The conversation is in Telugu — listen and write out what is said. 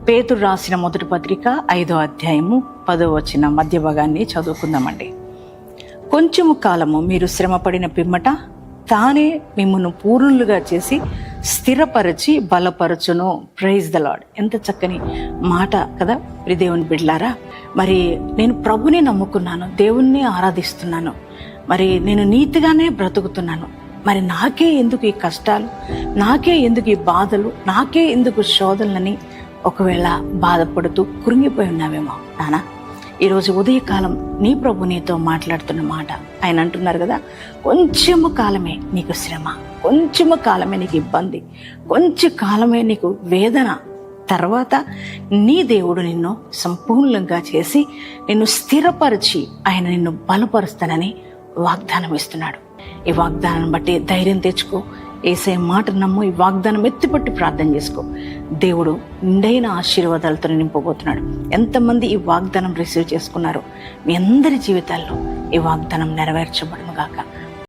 పేతురు రాసిన మొదటి పత్రిక 5వ అధ్యాయము 10వ వచనం మధ్య భాగాన్ని చదువుకుందామండి. కొంచెము కాలము మీరు శ్రమపడిన పిమ్మట తానే మిమ్మల్ని పూర్ణులుగా చేసి స్థిరపరచి బలపరచును. Praise the Lord. ఎంత చక్కని మాట కదా దేవుని బిడ్డలారా. మరి నేను ప్రభుని నమ్ముకున్నాను, దేవుణ్ణి ఆరాధిస్తున్నాను, మరి నేను నీతిగానే బ్రతుకుతున్నాను, మరి నాకే ఎందుకు ఈ కష్టాలు, నాకే ఎందుకు ఈ బాధలు, నాకే ఎందుకు శోధనలని ఒకవేళ బాధపడుతూ కృంగిపోయి ఉన్నావేమో నానా. ఈరోజు ఉదయకాలం నీ ప్రభు నీతో మాట్లాడుతున్న మాట. ఆయన అంటున్నారు కదా, కొంచెము కాలమే నీకు శ్రమ, కొంచెము కాలమే నీకు ఇబ్బంది, కొంచెం కాలమే నీకు వేదన, తర్వాత నీ దేవుడు నిన్ను సంపూర్ణంగా చేసి నిన్ను స్థిరపరిచి ఆయన నిన్ను బలపరుస్తానని వాగ్దానం ఇస్తున్నాడు. ఈ వాగ్దానం బట్టి ధైర్యం తెచ్చుకో, యేసయ్య మాట నమ్ము, ఈ వాగ్దానం ఎత్తిపట్టి ప్రార్థన చేసుకో. దేవుడు నిండైన ఆశీర్వాదాలతో నింపబోతున్నాడు. ఎంతమంది ఈ వాగ్దానం రిసీవ్ చేసుకున్నారో మీ అందరి జీవితాల్లో ఈ వాగ్దానం నెరవేర్చబడును గాక.